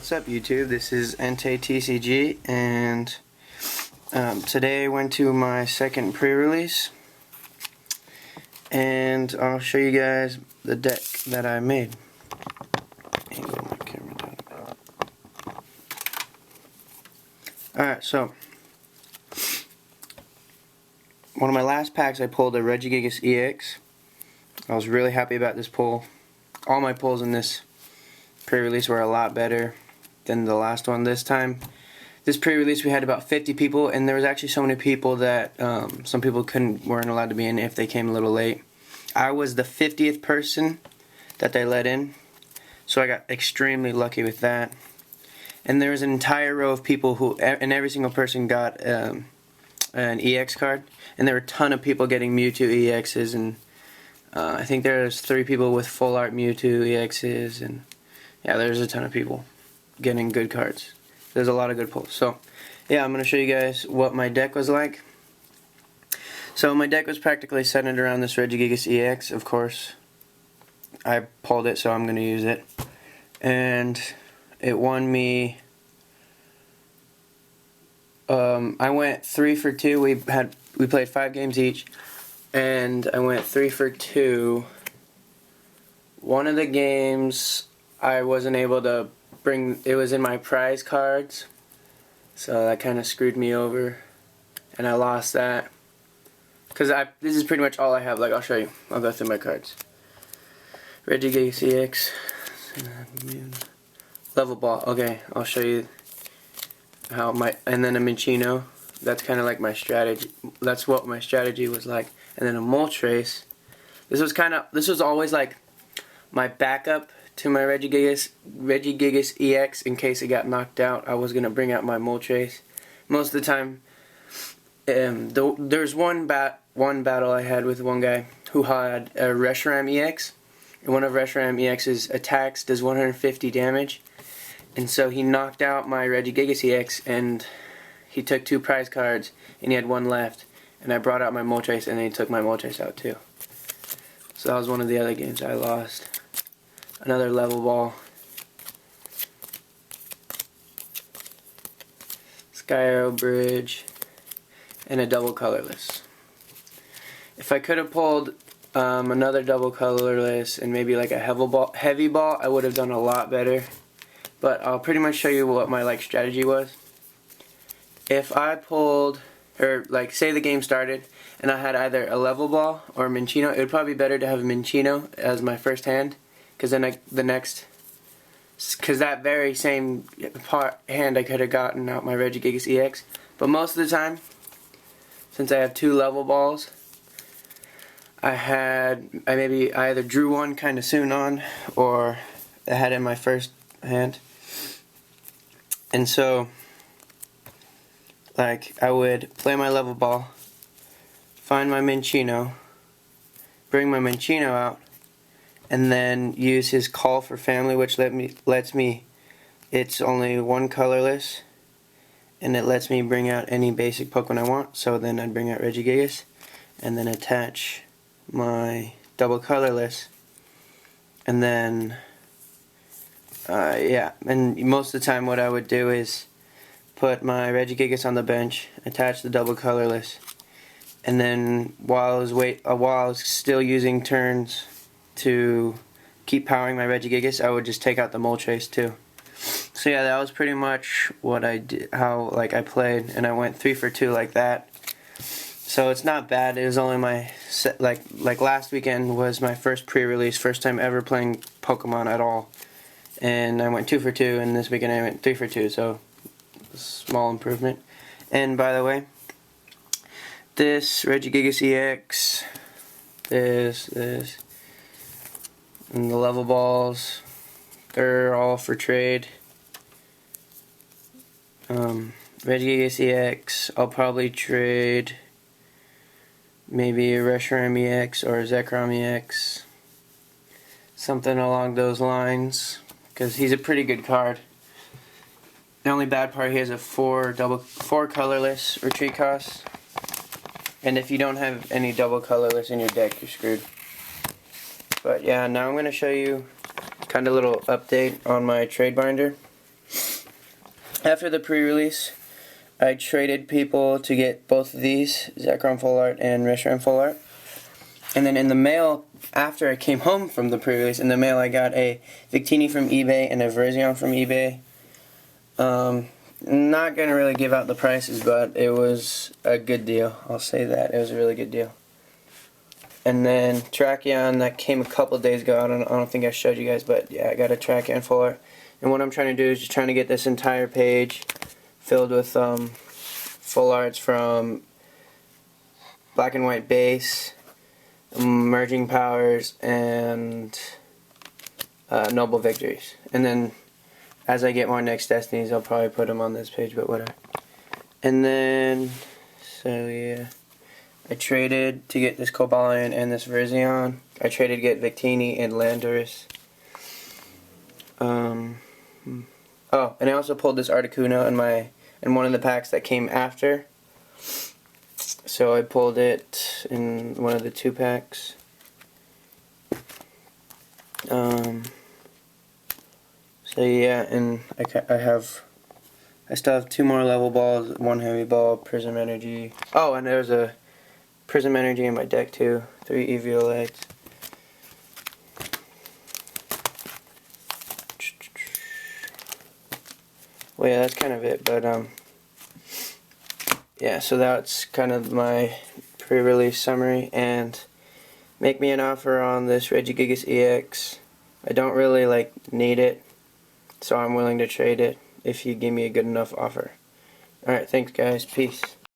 What's up YouTube? This is EnteiTCG, and today I went to my second pre-release and I'll show you guys the deck that I made. Angle my camera down a bit. Alright, so one of my last packs I pulled a Regigigas EX. I was really happy about this pull. All my pulls in this pre-release were a lot better than the last one. This pre-release we had about 50 people, and there was actually so many people that some people weren't allowed to be in if they came a little late. I was the 50th person that they let in, so I got extremely lucky with that. And there was an entire row of people who, and every single person got an EX card, and there were a ton of people getting Mewtwo EXs, and I think there's 3 people with full art Mewtwo EXs, and yeah, there's a ton of people getting good cards. There's a lot of good pulls. So yeah, I'm going to show you guys what my deck was like. So my deck was practically centered around this Regigigas EX, of course. I pulled it, so I'm going to use it. And it won me, I went 3 for 2. We played 5 games each, and I went 3 for 2. One of the games I wasn't able to bring, it was in my prize cards, so that kind of screwed me over, and I lost that. Because this is pretty much all I have. Like, I'll show you. I'll go through my cards. Regigigas EX. Level Ball. Okay, I'll show you how and then a Minccino. That's kind of like my strategy. That's what my strategy was like. And then a Moltres. This was always like my backup to my Regigigas EX in case it got knocked out. I was gonna bring out my Moltres. Most of the time, there's one battle I had with one guy who had a Reshiram EX, and one of Reshiram EX's attacks does 150 damage, and so he knocked out my Regigigas EX, and he took 2 prize cards, and he had 1 left, and I brought out my Moltres, and then he took my Moltres out too. So that was one of the other games I lost. Another Level Ball. Sky Arrow Bridge. And a double colorless. If I could have pulled another double colorless and maybe like a heavy ball, I would have done a lot better. But I'll pretty much show you what my strategy was. If I pulled, or say the game started and I had either a Level Ball or a Minccino, it would probably be better to have a Minccino as my first hand. Because then that very same hand I could have gotten out my Regigigas EX. But most of the time, since I have 2 Level Balls, I either drew one kind of soon on, or I had it in my first hand. And so, I would play my Level Ball, find my Minccino, bring my Minccino out, and then use his Call for Family, which lets me, it's only 1 colorless, and it lets me bring out any basic Pokemon I want. So then I'd bring out Regigigas, and then attach my double colorless, and then, yeah, and most of the time what I would do is put my Regigigas on the bench, attach the double colorless, and then while I was still using turns to keep powering my Regigigas, I would just take out the Moltres too. So yeah, that was pretty much what I did, how I played, and I went 3 for 2 like that. So it's not bad. It was only my last weekend was my first pre-release, first time ever playing Pokemon at all, and I went 2 for 2, and this weekend I went 3 for 2. So small improvement. And by the way, this Regigigas EX, this, and the Level Balls, they're all for trade. Regigigas EX, I'll probably trade maybe a Reshiram EX or a Zekrom EX. Something along those lines, because he's a pretty good card. The only bad part, he has a 4 colorless retreat cost. And if you don't have any double colorless in your deck, you're screwed. But yeah, now I'm going to show you kind of a little update on my trade binder. After the pre-release, I traded people to get both of these, Zekrom Full Art and Reshiram Full Art. And then in the mail, after I came home from the pre-release, in the mail I got a Victini from eBay and a Virizion from eBay. Not going to really give out the prices, but it was a good deal. I'll say that. It was a really good deal. And then Tracheon, that came a couple days ago. I don't think I showed you guys, but yeah, I got a Tracheon Full Art. And what I'm trying to do is just trying to get this entire page filled with full arts from Black and White Base, Merging Powers, and Noble Victories. And then as I get more Next Destinies, I'll probably put them on this page, but whatever. And then, so yeah, I traded to get this Cobalion and this Virizion. I traded to get Victini and Landorus. Oh, and I also pulled this Articuno in one of the packs that came after. So I pulled it in one of the 2 packs. So yeah, and I still have 2 more level balls, 1 heavy ball, Prism Energy. Oh, and there's a Prism Energy in my deck too. 3 Eviolites. Well, yeah, that's kind of it, but yeah, so that's kind of my pre-release summary, and make me an offer on this Regigigas EX. I don't really need it, so I'm willing to trade it if you give me a good enough offer. Alright, thanks guys, peace.